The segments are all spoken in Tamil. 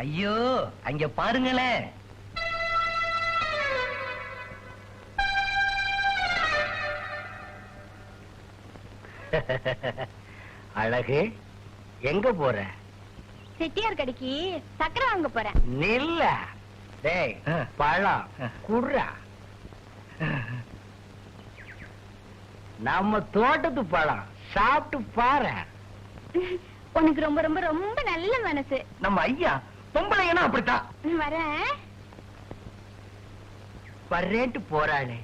ஐயோ அங்க பாருங்களேன். அழகு, எங்க போற? செட்டியார் கடைக்கு சக்கரை வாங்க போறேன். நில்ல. டேய், பழம் குடுறா. நம்ம தோட்டத்து பழம் சாப்பிட்டு பாரு. உனக்கு ரொம்ப ரொம்ப ரொம்ப நல்ல மனசு. நம்ம ஐயா பொம்பளைங்கன்னா அப்படித்தான். வரேன். வர்றேன்ட்டு போறாளே,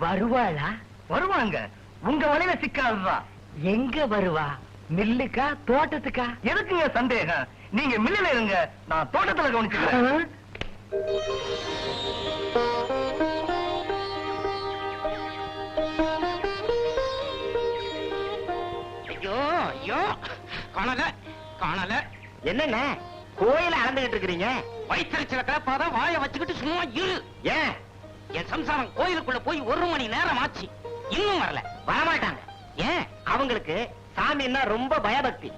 வருவாளா? வருவாங்க. உங்க வலையில சிக்காதுதான். எங்க வருவா? மில்லுக்கா தோட்டத்துக்கா? எதுக்குங்க சந்தேகம்? நீங்க மில்லுல இருங்க, நான் தோட்டத்துல கவனிச்சுக்கிறேன். ஐயோ ஐயோ, காணல காணல. என்னென்ன கோயில அளந்துகிட்டு இருக்கிறீங்க? வயிற்றுல கிளப்பாத வாய வச்சுக்கிட்டு சும்மா இரு. ஏன்? என் சம்சாரம் கோயிலுக்குள்ள போய் 1 மணி நேரம் ஆச்சு, இன்னும் வரல. வரமாட்டாங்க. ஏன்? அவங்களுக்கு சாமின்னா ரொம்ப பயபக்தி.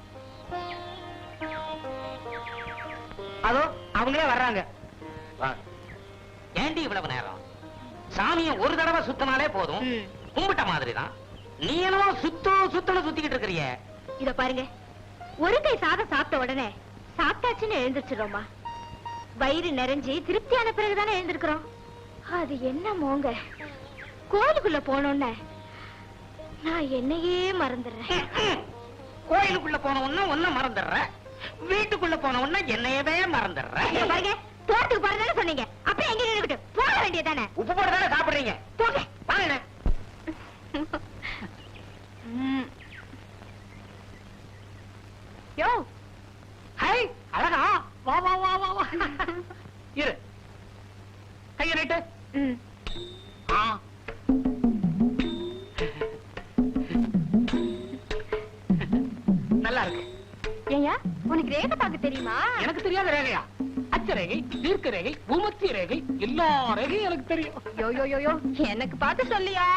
அதோ அவங்களே வர்றாங்க. ஏண்டி இவ்வளவு நேரம்? சாமியை ஒரு தடவை சுத்தினாலே போதும், கும்பிட்ட மாதிரிதான். நீ என்னவோ சுத்தணும் சுத்திக்கிட்டு இருக்கிறிய. இத பாருங்க, ஒரு கை சாதம் சாப்பிட்ட உடனே சாப்பிட்டாச்சுன்னு எழுந்திருச்சிரோமா. வயிறு நிறைஞ்சி திருப்தியான பிறகுதானே எழுந்திருக்கிறோம். அது என்ன மோங்க, கோயிலுக்குள்ள போனோன்னு நான் என்னையே மறந்துடுறேன். கோயிலுக்குள்ள போன உடனே ஒன்ன மறந்துடுற, வீட்டுக்குள்ள போன உடனே என்னையவே மறந்துடுற. பாருங்க, தோட்டத்துக்கு போறதானே சொன்னீங்க, அப்ப எங்க நின்னுகிட்டு போக வேண்டியதானே? உப்பு போட்டு தானே சாப்பிடுறீங்க, போங்க வாங்க. யோ, ஹை அழகா, வா வா வா வா வா. இரு, கைய நீட்டு. நல்லா இருக்கு. ஏயா, உனக்கு ரேகை பார்க்க தெரியுமா? எனக்கு தெரியாத ரேகையா? அச்ச ரேகை, தீர்க்க ரேகை, பூமத்திய ரேகை, எல்லா ரேகையும் எனக்கு தெரியும். யோ யோ யோ யோ, எனக்கு பார்த்து சொல்லியா?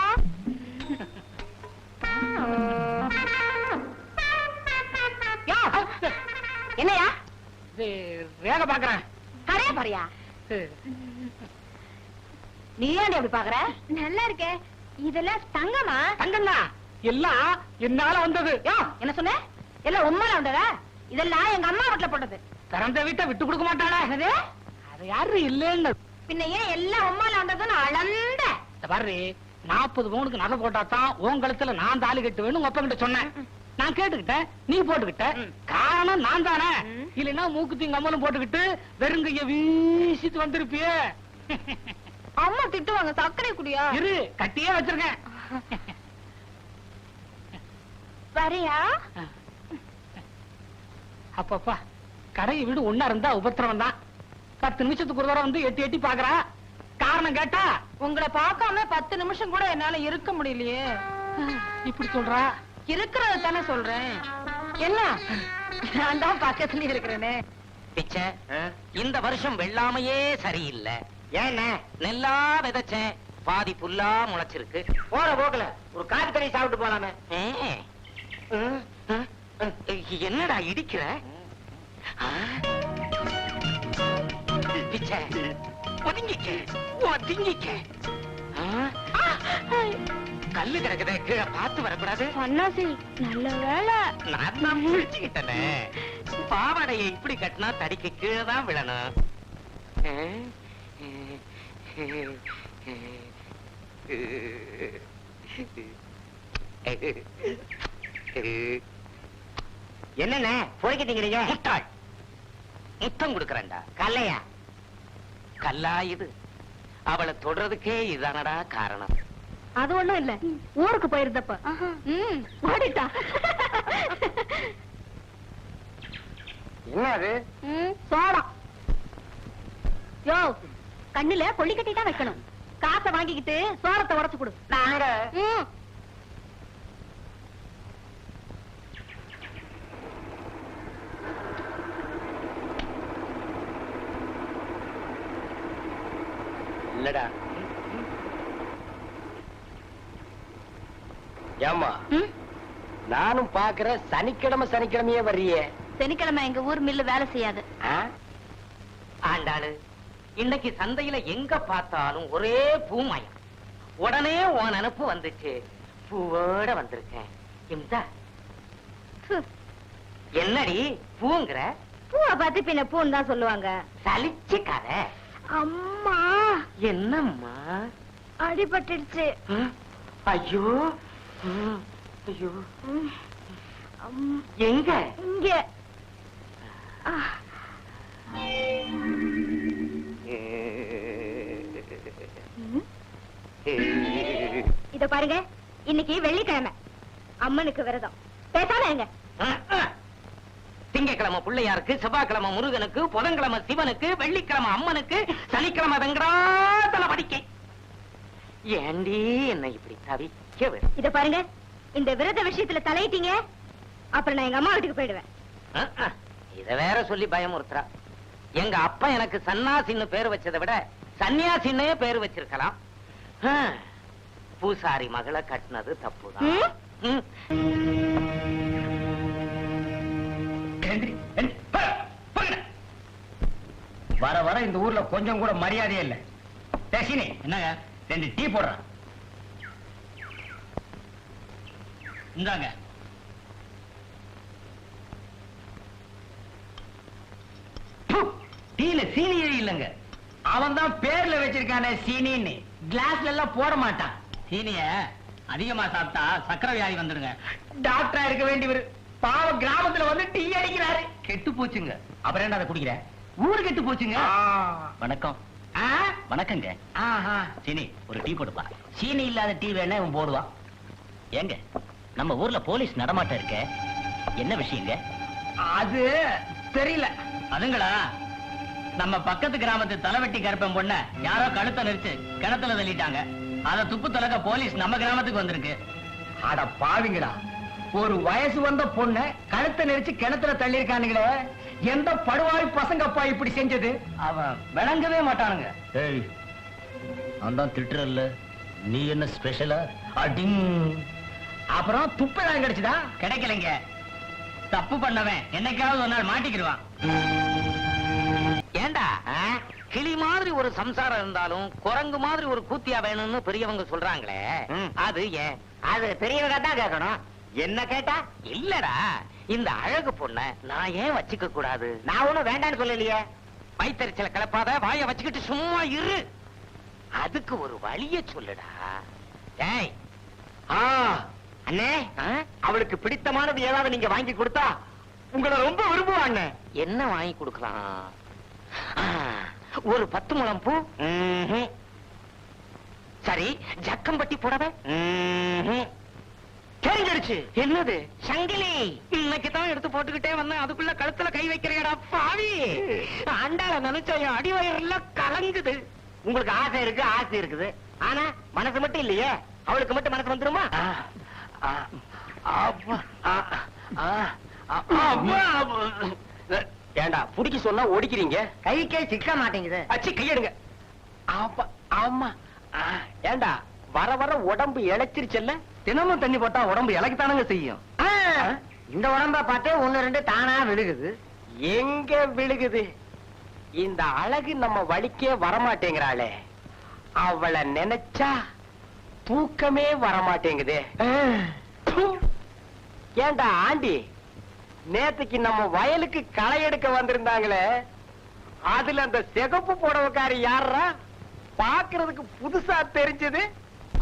என்னையா ரேகை பாக்குறேன். கரையா பாரியா? நீ ஏன் அப்படி பாக்குற? நல்லா இருக்கே. இதெல்லாம் தங்கமா? தங்கம்னா எல்லாம் என்னால வந்தது. என்ன சொன்ன? எல்லாம் உண்மையில வந்ததா? இதெல்லாம் எங்க அம்மா வீட்டுல போட்டது. திறந்த வீட்டை விட்டு கொடுக்க மாட்டாளா? அது யாரு இல்லன்னு பின்ன ஏன் எல்லாம் உண்மையில வந்ததுன்னு அளந்த? பாரு, 40 பவுனுக்கு நகை போட்டாதான் உன் கழுத்துல நான் தாலி கட்டுவேன்னு உங்க அப்பா கிட்ட சொன்னேன். நான் கேட்டுக்கிட்டேன், நீ போட்டுக்கிட்ட. காரணம் நான் தானே. இல்லைன்னா மூக்குத்தி கம்மலும் போட்டுக்கிட்டு வெறுங்கைய வீசிட்டு வந்திருப்பிய. அம்மா திட்டுவாங்க, சர்க்கரை குடியா? இரு, கட்டியே வச்சிருக்கேன். வரையா? அப்பப்பா, கடை வீடு ஒன்னா இருந்தா உபத்திரவம் தான். 10 நிமிஷத்துக்கு ஒரு தடவை வந்து எட்டி எட்டி பாக்குறா. காரணம் கேட்டா, உங்களை பார்க்காம 10 நிமிஷம் கூட என்னால இருக்க முடியலையே. இப்படி சொல்றா? இருக்கிறத தானே சொல்றேன். என்ன, நான் தான் பக்கத்துல இருக்கிறேனே. பிச்சை, இந்த வருஷம் வெள்ளாமையே சரியில்லை. ஏன்னா நெல்லா விதைச்சேன், பாதி புல்லா முளைச்சிருக்கு. போற போக்கல ஒரு காத்து தண்ணி சாப்பிட்டு போலாமே. என்னடா இடிக்கிற? பிச்சை, ஒதுங்கிக்க ஒதுங்கிக்க. கல்லு கிடக்குத, கீழே பார்த்து வரக்கூடாது. அண்ணாசி, நல்ல வேலை. நான் தான் முடிச்சுக்கிட்டேனே. பாவாடையை இப்படி கட்டினா தடிக்கு கீழே தான் விழணும். என்னென்ன போய்கிட்டீங்க? முட்டாள், முத்தம் கொடுக்கறேன்டா. கல்லையா? கல்லா இது? அவளை தொடறதுக்கே இதானடா காரணம். அது ஒண்ணும் இல்ல, ஊருக்கு போயிருந்தப்ப ஓடிட்டா. என்ன அது? சோளம். யோ, கண்ணுல கொள்ளி கட்டி தான் வைக்கணும். காசை வாங்கிக்கிட்டு சோளத்தை உடைச்சு கொடு. நாங்க இல்லடா. ஏமா, நானும் பாக்குற சனிக்கிழமை சனிக்கிழமையே வர்றியே. சனிக்கிழமை எங்க ஊர் மில்லு வேலை செய்யாது. ஆண்டாளு, இன்னைக்கு சந்தையில எங்க பார்த்தாலும் ஒரே பூமயம். உடனே உன் நினப்பு வந்துச்சு, பூவோட வந்திருக்கேன். இந்தா. என்னடி பூங்கிற? பூவை பார்த்து பின்ன பூன்னு தான் சொல்லுவாங்க. சலிச்சுக்காத. அம்மா, என்னம்மா? அடிபட்டுடுச்சு. ஐயோ, ஐயோ. ம், எங்க? இங்க. ஆ. ம். இத பாருங்க, இன்னைக்கு வெள்ளிக்கிழமை, அம்மனுக்கு விரதம். பேசாம எங்க திங்கக்கிழமை பிள்ளையாருக்கு, செவ்வாய்க்கிழமை முருகனுக்கு, புதன்கிழமை சிவனுக்கு, வெள்ளிக்கிழமை அம்மனுக்கு, சனிக்கிழமை வெங்கடாதல படிக்கை. ஏண்டி என்னை இப்படி தவிக்க விடு? இத பாருங்க, இந்த விரத விஷயத்துல தலையிட்டீங்க, அப்புறம் நான் எங்க அம்மா வீட்டுக்கு போயிடுவேன். இத வேற சொல்லி பயமுறுத்துறா. எங்க அப்பா எனக்கு சன்னாசின்னு பேர் வச்சதை விட சன்னியாசின்னே பேர் வச்சிருக்கலாம். பூசாரி மகளை கட்டினது தப்புதான். ம்? வர வர இந்த ஊர்ல கொஞ்சம் கூட மரியாதையே இல்ல. டேசினி, என்னங்க 2 டீ போடுறான். இந்தாங்க. டீல சீனியே இல்லங்க. அவன் தான் பேர்ல வச்சிருக்கானே சீனின்னு. கிளாஸ்ல எல்லாம் போட மாட்டான். சீனிய அதிகமா சாப்பிட்டா சக்கரை வியாதி வந்துடுங்க. டாக்டரா இருக்க வேண்டியவர் பாவ கிராமத்துல வந்து டீ அடிக்கிறாரு. கெட்டு போச்சுங்க. அப்புறம் என்ன அதை குடிக்கிற? ஊரு கெட்டு போச்சுங்க. வணக்கம். வணக்கங்க. சீனி ஒரு டீ போடுப்பா. சீனி இல்லாத டீ வேணா இவன் போடுவான். ஏங்க, நம்ம ஊர்ல போலீஸ் நடமாட்டம் இருக்க, என்ன விஷயங்க? அது தெரியல. அதுங்களா, நம்ம பக்கத்து கிராமத்து தலைவெட்டி கருப்பன் பொண்ண யாரோ கழுத்தை நெரிச்சு கிணத்துல தள்ளிட்டாங்க. அத துப்பு துலக்க போலீஸ் நம்ம கிராமத்துக்கு வந்திருக்கு. அட பாவிங்கடா, ஒரு வயசு வந்த பொண்ண கழுத்தை நெரிச்சு கிணத்துல தள்ளி இருக்கானுங்களே, எந்த படுவாய் பசங்கப்பா இப்படி செஞ்சது? அவன் விளங்கவே மாட்டானுங்க. ஏய், நான் தான் திட்டுறல்ல, நீ என்ன ஸ்பெஷலா? அடிங். அப்புறம் துப்பதான் கிடைச்சுதா? கிடைக்கலைங்க. தப்பு பண்ணவன் என்னைக்காவது ஒரு நாள் மாட்டிக்கிடுவான். ஏண்டா, கிளி மாதிரி ஒரு சம்சாரம் இருந்தாலும் குரங்கு மாதிரி ஒரு கூத்தியா வேணும்னு பெரியவங்க சொல்றாங்களே, அது ஏன்? அது பெரியவங்க தான் கேட்கணும். என்ன கேட்டா? இல்லடா, இந்த அழகு பொண்ண நான் ஏன் வச்சுக்க கூடாது? நான் ஒண்ணும் வேண்டான்னு சொல்லலையே. வயித்தறிச்சல கிளப்பாத, வாய வச்சுக்கிட்டு சும்மா இரு. அதுக்கு ஒரு வழிய சொல்லுடா. ஏய், அண்ணே, அவளுக்கு பிடித்தமானது ஏதாவது நீங்க வாங்கி கொடுத்தா உங்களை ரொம்ப விரும்புவாங்க. என்ன வாங்கி கொடுக்கலாம்? ஒரு 10 முழம் பூ. சரி, ஜக்கம்பட்டி புடவை. தெரிஞ்சிருச்சு. என்னது? சங்கிலி. இன்னைக்கு தான் எடுத்து போட்டுக்கிட்டே வந்தேன், அதுக்குள்ள கழுத்துல கை வைக்கிறேடா பாவி. அண்டால நினைச்சா என் அடிவயர்ல கலங்குது. உங்களுக்கு ஆசை இருக்கு, ஆசை இருக்குது, ஆனா மனசு மட்டும் இல்லையே. அவளுக்கு மட்டும் மனசு வந்துருமா? ஏண்டா புடிக்க சொன்னா ஒடிக்கிறீங்க? கைக்கே சிக்க மாட்டேங்குது. அச்சி கையெடுங்க. ஆமா. ஏண்டா வர வர உடம்பு இழைச்சிருச்சல்ல? தினமும் தண்ணி போட்டா உடம்பு இலக்கத்தானுங்க செய்யும். இந்த உடம்ப பார்த்தே 1-2 தானா விழுகுது. எங்க விழுகுது? இந்த அழகு நம்ம வலிக்கே வரமாட்டேங்கிறாளே, அவளை நினைச்சா தூக்கமே வரமாட்டேங்குதே. ஏண்டா ஆண்டி, நேத்துக்கு நம்ம வயலுக்கு களை எடுக்க வந்திருந்தாங்களே, அதுல அந்த சிகப்பு புடவைக்காரி யாரா? பாக்குறதுக்கு புதுசா தெரிஞ்சது.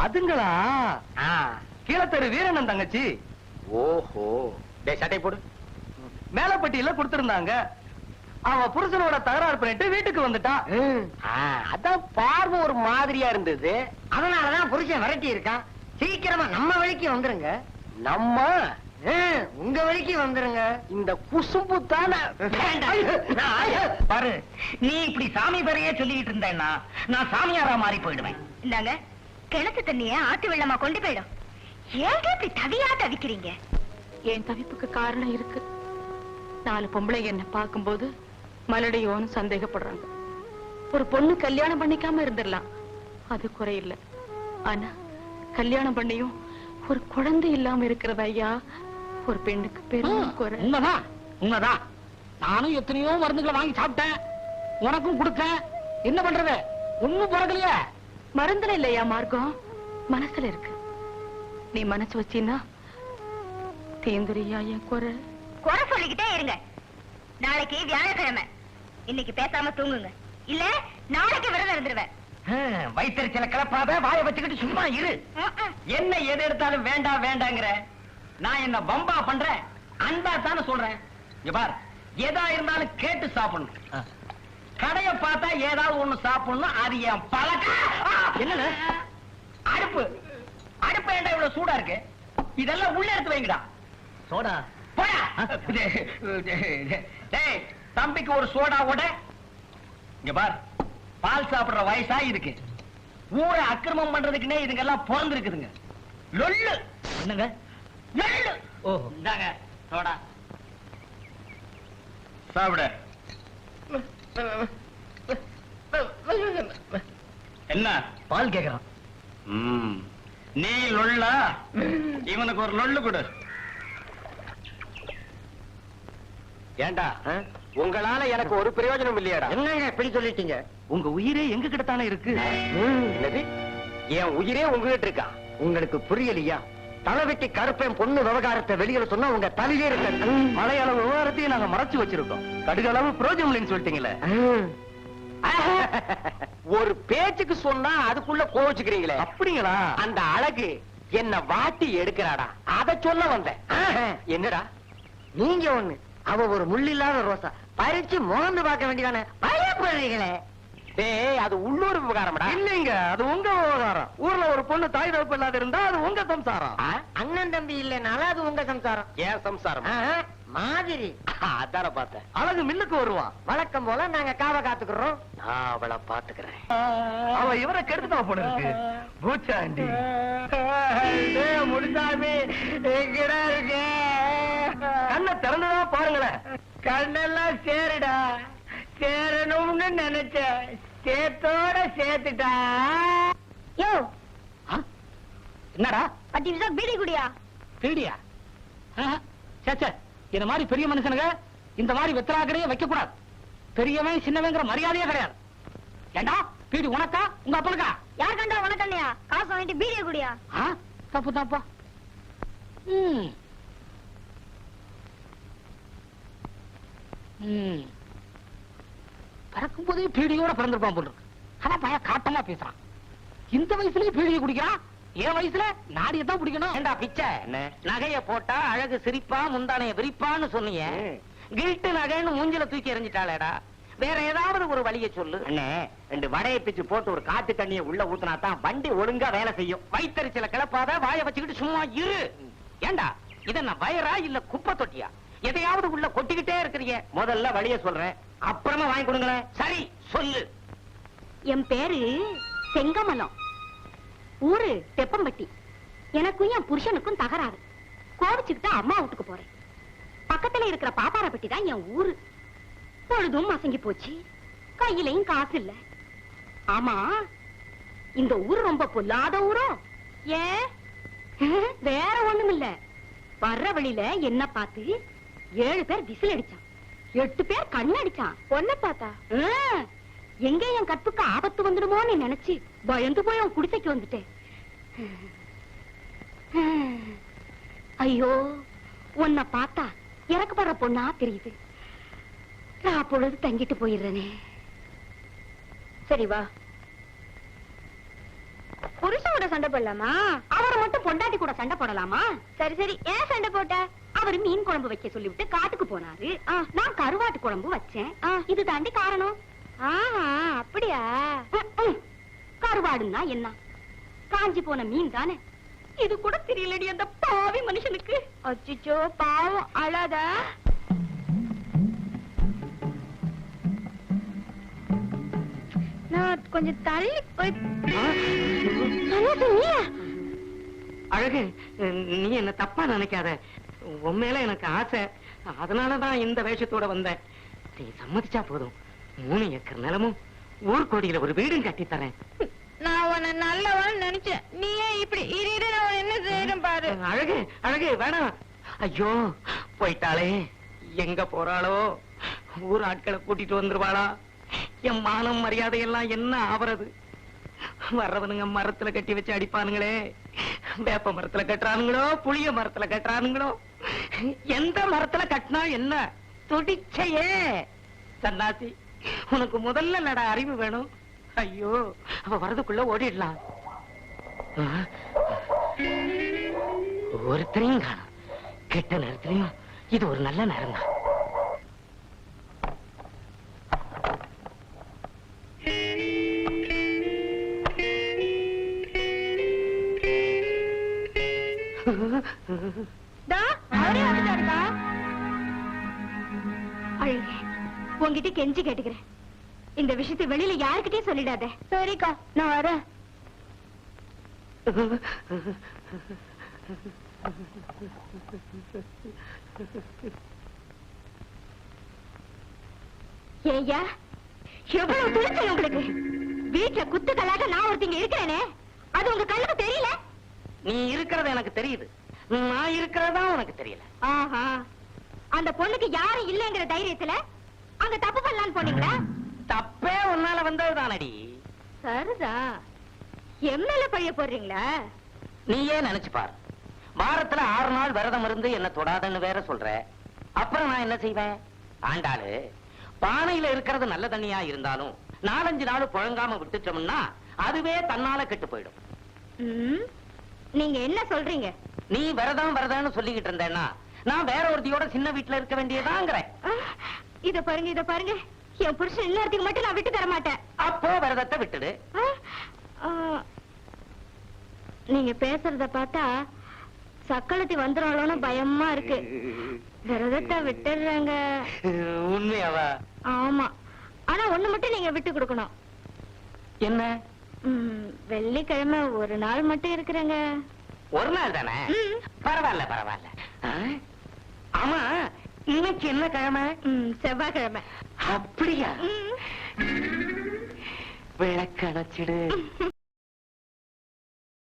அதுங்களா? கீழத்தெரு வீரனன் தங்கச்சி. ஓஹோ. டேய் சட்டை போடு. மேலப்பட்டியில கொடுத்திருந்தாங்க. அவ புருஷனோட தகராறு பண்ணிட்டு வீட்டுக்கு வந்துட்டா. அதான் பார்வை ஒரு மாதிரியா இருந்தது. அதனாலதான் புருஷன் விரட்டி இருக்கான். சீக்கிரமா நம்ம வழிக்கு வந்துருங்க. நம்ம உங்க வழிக்கு வந்துருங்க. இந்த குசும்பு தானே. பாரு, நீ இப்படி சாமி பேரையே சொல்லிட்டு இருந்தேன்னா நான் சாமியாரா மாறி போயிடுவேன். இந்தாங்க, கிணத்து தண்ணிய ஆட்டு வெள்ளமா கொண்டு போயிடும். ஏங்க இப்படி தவியா தவிக்கிறீங்க? என் தவிப்புக்கு காரணம் இருக்கு. 4 பொம்பளை என்ன பார்க்கும்போது மலடையோன்னு சந்தேகப்படுறாங்க. ஒரு பொண்ணு கல்யாணம் பண்ணிக்காம இருந்துடலாம், அது குறையில்லை. ஆனா கல்யாணம் பண்ணியும் ஒரு குழந்தை இல்லாம இருக்கிறது ஐயா, ஒரு பெண்ணுக்கு பெரும் குறை. உண்மைதான். நானும் எத்தனையோ மருந்துகளை வாங்கி சாப்பிட்டேன், உனக்கும் கொடுக்க என்ன பண்றது? ஒண்ணும் பிறக்கலையா? மருந்துல இல்லையா மார்க்கம், மனசுல இருக்கு. நீ மனசு வச்சீன்னா தீந்துரியா என் குறை. குறை சொல்லிக்கிட்டே இருங்க. நாளைக்கு வியாழக்கிழமை, இன்னைக்கு பேசாம தூங்குங்க, இல்ல நாளைக்கு விரதம் இருந்துருவேன். வயிற்றுச்சல கிளப்பாத, வாயை வச்சுக்கிட்டு சும்மா இரு. என்ன எது எடுத்தாலும் வேண்டாம் வேண்டாங்கிற? நான் என்ன பம்பா பண்றேன்? அன்பா தானே சொல்றேன். இங்க பார், எதா இருந்தாலும் கேட்டு சாப்பிடணும். கடைய பார்த்தா ஏதாவது ஒண்ணு சாப்பிடணும், அது என் பழக்கம். என்னது? அடுப்பு அடுப்பு ஏண்டா இவ்வளவு சூடா இருக்கு? இதெல்லாம் உள்ள எடுத்து வைங்கடா. சோடா போடா. டேய், தம்பிக்கு ஒரு சோடா ஓட. இங்க பார், பால் சாப்பிடுற வயசா இருக்கு. ஊரை அக்கிரமம் பண்றதுக்குன்னே இதுங்கெல்லாம் பிறந்து இருக்குதுங்க. லொல்லு. என்னங்க? லொல்லு. ஓ, இந்தாங்க சோடா, சாப்பிட. என்ன பால் கேக்குறான். நீ லொல்லா? இவனுக்கு ஒரு லொல்லு கொடு. ஏண்டா, உங்களால எனக்கு ஒரு பிரயோஜனம் இல்லையாடா? என்னங்க இப்படி சொல்லிட்டீங்க? உங்க உயிரே எங்க கிட்ட தானே இருக்கு. என்னது? என் உயிரே உங்ககிட்ட இருக்கா? உங்களுக்கு புரியலையா? தலைவெட்டி கருப்பேன் பொண்ணு விவகாரத்தை வெளியில சொன்னா உங்க தலையிலே இருக்க மலையளவு விவகாரத்தையும் நாங்க மறைச்சு வச்சிருக்கோம். கடுகளவு புரோஜனம் இல்லைன்னு சொல்லிட்டீங்களே. ஒரு பேச்சுக்கு சொன்னா அதுக்குள்ள கோவிச்சுக்கிறீங்களே. அப்படிங்களா? அந்த அழகு என்ன வாட்டி எடுக்கிறாடா, அத சொல்ல வந்தேன். என்னடா? நீங்க ஒண்ணு, அவ ஒரு முள்ளில்லாத ரோசா, பறிச்சு மோந்து பார்க்க வேண்டியதானே. பயப்படுறீங்களே. டேய், அது உள்ளூர் விவகாரம்டா. இல்லைங்க, அது உங்க விவகாரம். ஊர்ல ஒரு பொண்ணு தாய் தகப்பு இல்லாத இருந்தா அது உங்க சம்சாரம். அண்ணன் தம்பி இல்லனால அது உங்க சம்சாரம். ஏன் சம்சாரம் மாதிரி? அதான பார்த்தேன். அழகு மில்லுக்கு வருவான். வழக்கம் போல நாங்க காவ காத்துக்கிறோம். நான் அவளை பாத்துக்கிறேன். அவ இவரை கெடுத்துட்டா போல இருக்கு. பூச்சாண்டி முடிசாமி எங்கடா இருக்க? கண்ணை திறந்துதான் பாருங்களேன். கண்ணெல்லாம் சேருடா, சேரணும்னு நினைச்ச சேத்தோட சேர்த்துட்டா. யோ, என்னடா? 10 நிமிஷம் பீடி குடியா. பீடியா? சேச்சே, இந்த மாதிரி பெரிய மனுஷனுங்க இந்த மாதிரி வெத்தலாக்கரையே வைக்க கூடாது. பெரியவன் சின்னவங்கிற மரியாதையே கிடையாது. ஏண்டா, பீடி உனக்கா உங்க அப்பனுக்கா? யார் கண்டா உனக்கு இல்லையா? காசு வாங்கிட்டு பீடியை குடியா. தப்பு தாப்பா. பிறக்கும் போதே பீடியோட பிறந்திருப்பான் போல இருக்கு. ஆனா பையன் காட்டமா பேசுறான். இந்த வயசுலயே பீடியை குடிக்கிறான். என் வயசுல நாடியத்தான் பிடிக்கணும். ஏண்டா பிச்சை, நகைய போட்டா அழகு சிரிப்பா முந்தானைய விரிப்பான்னு சொன்னீங்க. கில்ட்டு நகைன்னு மூஞ்சில தூக்கி எறிஞ்சிட்டாளேடா. வேற ஏதாவது ஒரு வழியை சொல்லு. அண்ணே, 2 வடையை பிச்சு போட்டு ஒரு காட்டு தண்ணியை உள்ள ஊத்துனா தான் வண்டி ஒழுங்கா வேலை செய்யும். வயித்தறிச்சல கிளப்பாத, வாயை வச்சுக்கிட்டு சும்மா இரு. ஏண்டா, இத நான் வயரா இல்ல குப்பை தொட்டியா? எதையாவது உள்ள கொட்டிக்கிட்டே இருக்கிறீங்க. முதல்ல வழிய சொல்றேன், அப்புறமா வாங்கி கொடுங்களேன். சரி சொல்லு. என் பேரு செங்கமலம், ஊரு தெப்பம்பட்டி. எனக்கும் என் புருஷனுக்கும் தகராறு. கோவிச்சுக்கிட்டு அம்மா வீட்டுக்கு போறேன். பக்கத்துல இருக்கிற பாப்பாரப்பட்டி தான் என் ஊரு. பொழுதும் மசங்கி போச்சு, கையிலையும் காசு இல்ல. ஆமா, இந்த ஊர் ரொம்ப பொல்லாத ஊரோ? ஏன்? வேற ஒண்ணும் இல்ல. வர்ற வழியில என்ன பார்த்து 7 பேர் விசில் அடிச்சான், 8 பேர் கண்ணடிச்சான். ஒன்ன பார்த்தா எங்க என் கற்புக்கு ஆபத்து வந்துடுமோன்னு நினைச்சு பயந்து போய் அவன் குடிசைக்கு வந்துட்டேன். ஐயோ, உன்னை பார்த்தா இறக்கப்படுற பொண்ணா தெரியுது. நான் பொழுது தங்கிட்டு போயிடுறேனே. சரி வா. புருஷனோட சண்டை போடலாமா? அவரை மட்டும் பொண்டாட்டி கூட சண்டை போடலாமா? சரி சரி, ஏன் சண்டை போட்ட? அவரு மீன் குழம்பு வைக்க சொல்லிவிட்டு காட்டுக்கு போனாரு. நான் கருவாட்டு குழம்பு வச்சேன். இது தாண்டி காரணம். அப்படியா? கருவாடுன்னா என்ன? காஞ்சி போன மீன் தானே. இது கூட தெரியலடி அந்த பாவி மனுஷனுக்கு. அச்சோ பாவம், அழாத. நான் கொஞ்சம் தள்ளி போய். அழகு, நீ என்ன தப்பா நினைக்காத. உன் மேல எனக்கு ஆசை, அதனாலதான் இந்த வேஷத்தோட வந்தேன். நீ சம்மதிச்சா போதும், 3 ஏக்கர் நிலமும் ஊர்கோடியில ஒரு வீடும் கட்டித்தரேன். நான் உன்னை நல்லவன் நினைச்சேன். நீ ஏன் இப்படி இரு, நான் என்ன செய்யறேன் பாரு. அழகு அழகு வேணாம். ஐயோ, போயிட்டாளே, எங்க போறாளோ? ஊர் ஆட்களை கூட்டிட்டு வந்துருவாளா? என் மானம் மரியாதை எல்லாம் என்ன ஆவறது? வர்றவனுங்க மரத்துல கட்டி வச்சு அடிப்பானுங்களே, வேப்ப மரத்துல கட்டுறானுங்களோ புளிய மரத்துல கட்டுறானுங்களோ, எந்த மரத்துல கட்டினா என்ன? துடிச்சையே சன்னாசி, உனக்கு முதல்ல நட அறிவு வேணும். ஐயோ, அவ வரதுக்குள்ள ஓடிடலாம். ஒருத்தரையும் காணும். கெட்ட நேரத்திலையும் இது ஒரு நல்ல நேரம் தான். அழுங்க, உங்ககிட்ட கெஞ்சி கேட்டுக்கிறேன். இந்த விஷயத்தை வெளியில யாருக்கிட்டே சொல்லிடாத. சரிக்கா, நான் வரேன். ஏய்யா, எவ்வளவு துணிச்சல் உங்களுக்கு! வீட்டுல குத்துக்களாக நான் ஒருத்தங்க இருக்கிறேனே, அது உங்க கண்ணுக்கு தெரியல? நீ இருக்கிறது எனக்கு தெரியுது, நான் இருக்கிறதா உனக்கு தெரியல. ஆஹா, அந்த பொண்ணுக்கு யாரும் இல்லைங்கிற தைரியத்துல அங்க தப்பு பண்ணலான்னு போனீங்களா? தப்பே உன்னால வந்ததுதானடி. சரிதா, எம்எல்ஏ பழிய போடுறீங்களா? நீயே நினைச்சு பாரு, வாரத்துல 6 நாள் விரதம் இருந்து என்ன தொடாதன்னு வேற சொல்ற. அப்புறம் நான் என்ன செய்வேன்? ஆண்டாளு, பானையில இருக்கிறது நல்ல தண்ணியா இருந்தாலும் 4-5 நாள் புழங்காம விட்டுட்டோம்னா அதுவே தன்னால கெட்டு போயிடும். நீங்க என்ன சொல்றீங்க? நீ விரதம்னு சொல்லிக்கிட்டு இருந்தேன்னா நான் வேற ஒருத்தியோட சின்ன வீட்டுல இருக்க வேண்டியதாங்கிறேன். இத பாருங்க, இத பாருங்க, என் புருஷன் இன்னொருத்துக்கு மட்டும் நான் விட்டு தர மாட்டேன். அப்போ விரதத்தை விட்டுடு. நீங்க பேசுறத பார்த்தா சக்களத்தி வந்துடும்னு பயமா இருக்கு. விரதத்தை விட்டுடுறாங்க. உண்மையாவா? ஆமா, ஆனா ஒண்ணு மட்டும் நீங்க விட்டு கொடுக்கணும். என்ன? வெள்ளிக்கிழமை ஒரு நாள் மட்டும் இருக்கிறேங்க. ஒரு நாள் தானே? பரவாயில்ல பரவாயில்ல. ஆமா, இன்னைக்கு என்ன கிழமை? செவ்வாய்க்கிழமை. அப்படியா? விளக்கணைச்சிடு.